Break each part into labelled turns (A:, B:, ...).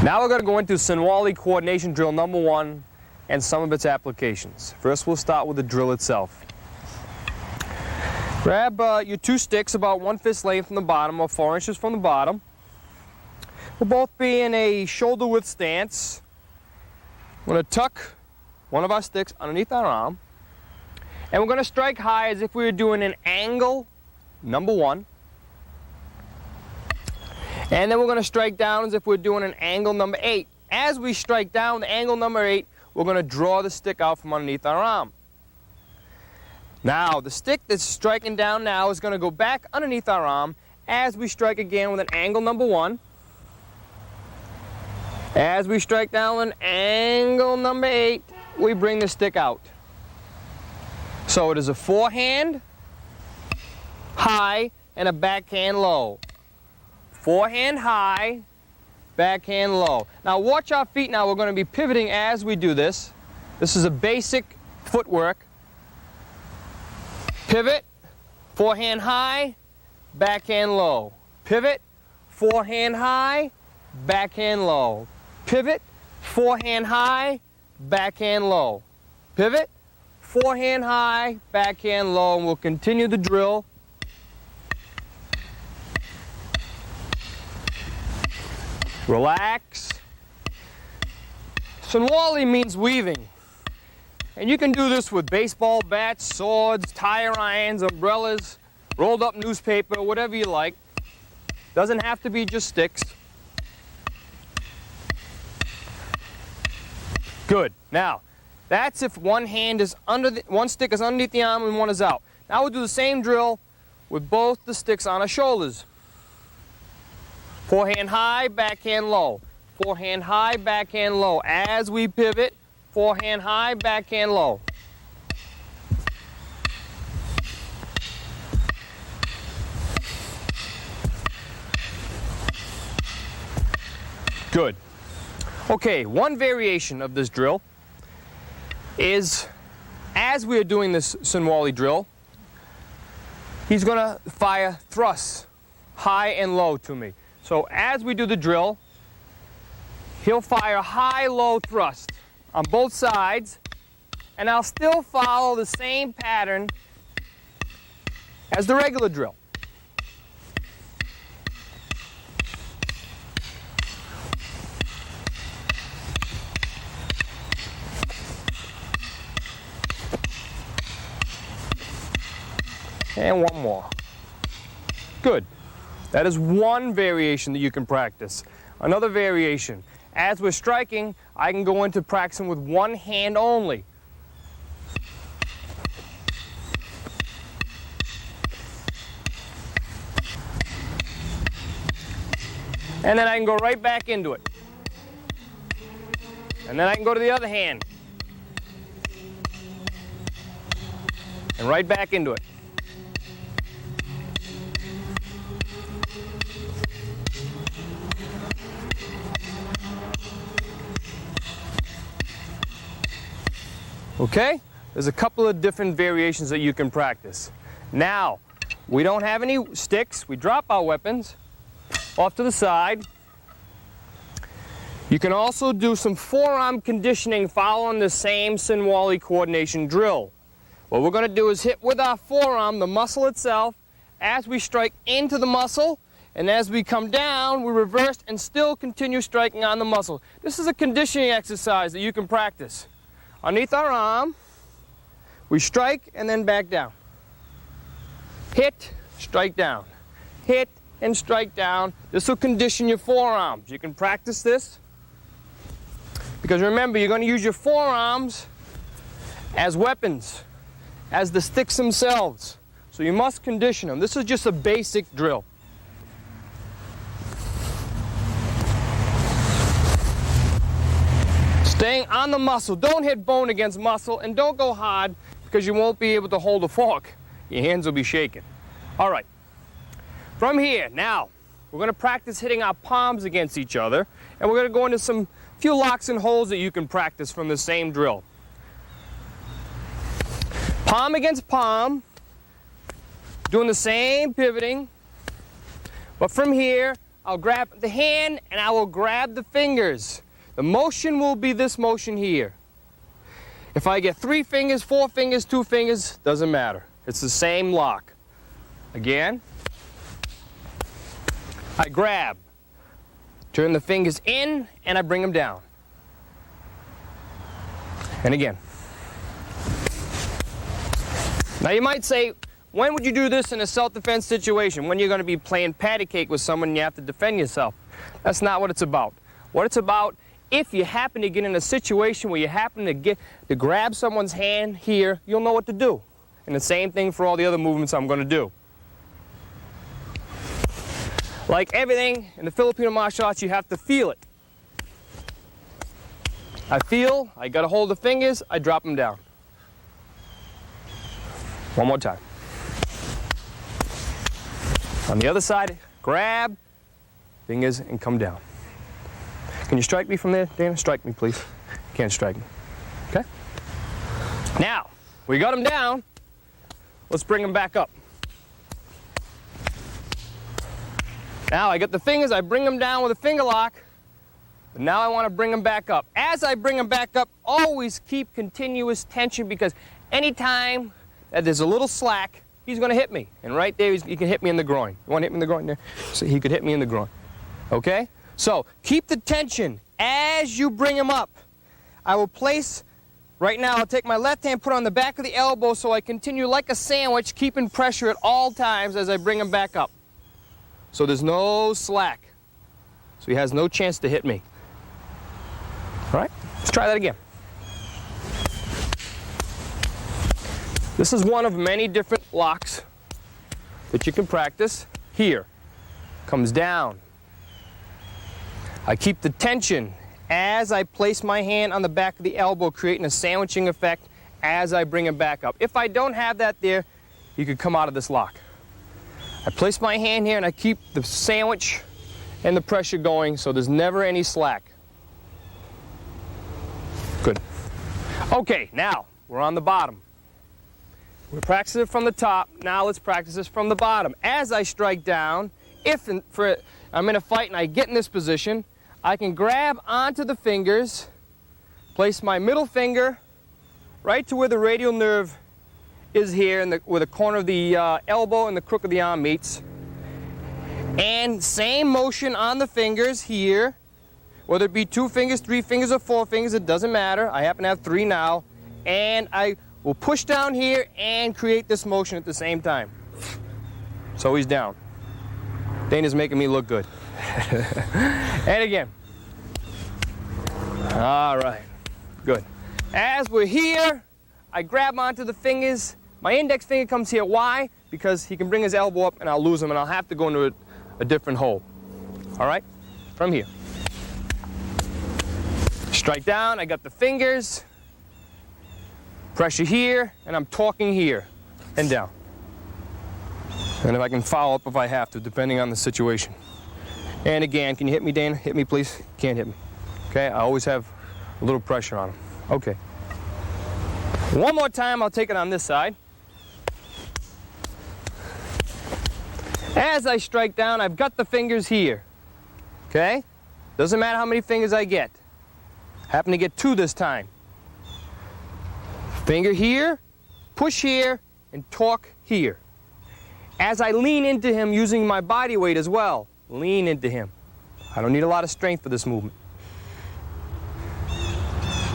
A: Now we're going to go into SINAWALI coordination drill number 1 and some of its applications. First we'll start with the drill itself. Grab your 2 sticks about 1 fist length from the bottom or 4 inches from the bottom. We'll both be in a shoulder width stance. We're going to tuck one of our sticks underneath our arm, and we're going to strike high as if we were doing an angle number 1. And then we're going to strike down as if we're doing an angle number 8. As we strike down the angle number 8, we're going to draw the stick out from underneath our arm. Now, the stick that's striking down now is going to go back underneath our arm as we strike again with an angle number 1. As we strike down with an angle number 8, we bring the stick out. So it is a forehand high and a backhand low. Forehand high, backhand low. Now watch our feet now. We're going to be pivoting as we do this. This is a basic footwork. Pivot, forehand high, backhand low. Pivot, forehand high, backhand low. Pivot, forehand high, backhand low. Pivot, forehand high, backhand low. And we'll continue the drill. Relax. SINAWALI means weaving. And you can do this with baseball bats, swords, tire irons, umbrellas, rolled up newspaper, whatever you like. Doesn't have to be just sticks. Good. Now, that's if one hand is one stick is underneath the arm and one is out. Now we'll do the same drill with both the sticks on our shoulders. Forehand high, backhand low. Forehand high, backhand low. As we pivot, forehand high, backhand low. Good. Okay, one variation of this drill is, as we are doing this SINAWALI drill, he's going to fire thrusts high and low to me. So as we do the drill, he'll fire high-low thrust on both sides, and I'll still follow the same pattern as the regular drill. And one more. Good. That is one variation that you can practice. Another variation. As we're striking, I can go into practicing with one hand only. And then I can go right back into it. And then I can go to the other hand. And right back into it. Okay? There's a couple of different variations that you can practice. Now, we don't have any sticks. We drop our weapons off to the side. You can also do some forearm conditioning following the same SINAWALI coordination drill. What we're going to do is hit with our forearm the muscle itself as we strike into the muscle, and as we come down, we reverse and still continue striking on the muscle. This is a conditioning exercise that you can practice. Underneath our arm, we strike and then back down. Hit, strike down. Hit and strike down. This will condition your forearms. You can practice this because remember, you're going to use your forearms as weapons, as the sticks themselves. So you must condition them. This is just a basic drill. Staying on the muscle. Don't hit bone against muscle, and don't go hard because you won't be able to hold a fork. Your hands will be shaking. All right. From here, now, we're going to practice hitting our palms against each other, and we're going to go into some few locks and holds that you can practice from the same drill. Palm against palm, doing the same pivoting, but from here, I'll grab the hand and I will grab the fingers. The motion will be this motion here. If I get 3 fingers, 4 fingers, 2 fingers, doesn't matter. It's the same lock. Again, I grab, turn the fingers in, and I bring them down. And again. Now you might say, when would you do this in a self-defense situation? When you're going to be playing patty cake with someone and you have to defend yourself. That's not what it's about. What it's about, if you happen to get in a situation where you happen to grab someone's hand here, you'll know what to do. And the same thing for all the other movements I'm going to do. Like everything in the Filipino martial arts, you have to feel it. I feel, I got to hold the fingers, I drop them down. One more time. On the other side, grab, fingers, and come down. Can you strike me from there, Dana? Strike me, please. You can't strike me. Okay? Now, we got them down. Let's bring them back up. Now I got the fingers, I bring them down with a finger lock. But now I want to bring them back up. As I bring them back up, always keep continuous tension, because anytime that there's a little slack, he's going to hit me. And right there, he can hit me in the groin. You want to hit me in the groin there? So he could hit me in the groin. Okay? So keep the tension as you bring him up. I will place, right now I'll take my left hand, put it on the back of the elbow, so I continue like a sandwich, keeping pressure at all times as I bring him back up. So there's no slack. So he has no chance to hit me. All right? Let's try that again. This is one of many different locks that you can practice. Here, comes down. I keep the tension as I place my hand on the back of the elbow, creating a sandwiching effect as I bring him back up. If I don't have that there, you could come out of this lock. I place my hand here and I keep the sandwich and the pressure going, so there's never any slack. Good. Okay, now we're on the bottom. We're practicing it from the top. Now let's practice this from the bottom. As I strike down, I'm in a fight and I get in this position, I can grab onto the fingers, place my middle finger right to where the radial nerve is here, where the corner of the elbow and the crook of the arm meets. And same motion on the fingers here, whether it be 2 fingers, 3 fingers, or 4 fingers, it doesn't matter. I happen to have 3 now. And I will push down here and create this motion at the same time. So he's down. Dana's making me look good. And again. All right, good. As we're here, I grab onto the fingers. My index finger comes here. Why? Because he can bring his elbow up and I'll lose him and I'll have to go into a different hole. All right? From here. Strike down, I got the fingers. Pressure here, and I'm talking here and down. And if I can follow up if I have to, depending on the situation. And again, can you hit me, Dana? Hit me, please. Can't hit me. Okay, I always have a little pressure on him. Okay. One more time, I'll take it on this side. As I strike down, I've got the fingers here. Okay? Doesn't matter how many fingers I get. Happen to get 2 this time. Finger here, push here, and talk here. As I lean into him using my body weight as well, lean into him. I don't need a lot of strength for this movement.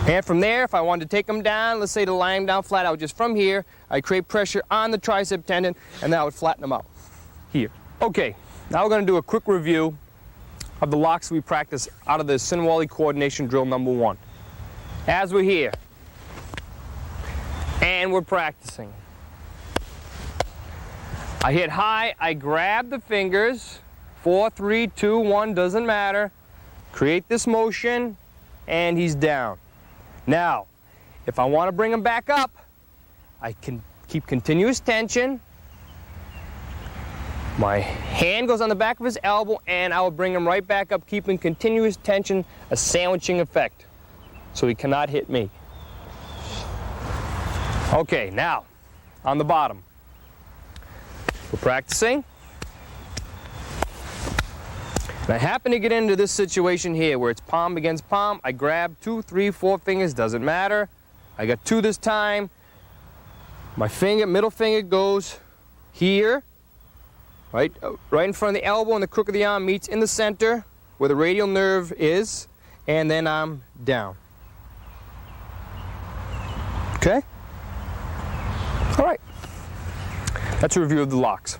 A: And from there, if I wanted to take him down, let's say to lie him down flat out, just from here, I create pressure on the tricep tendon, and then I would flatten him out. Here. Okay, now we're going to do a quick review of the locks we practice out of the SINAWALI coordination drill number 1. As we're here, and we're practicing. I hit high, I grab the fingers, 4, 3, 2, 1, doesn't matter. Create this motion, and he's down. Now, if I want to bring him back up, I can keep continuous tension. My hand goes on the back of his elbow, and I will bring him right back up, keeping continuous tension, a sandwiching effect, so he cannot hit me. Okay, now, on the bottom. We're practicing. And I happen to get into this situation here where it's palm against palm. I grab 2, 3, 4 fingers, doesn't matter. I got 2 this time. My middle finger goes here, right in front of the elbow, and the crook of the arm meets in the center where the radial nerve is, and then I'm down. Okay? All right. That's a review of the locks.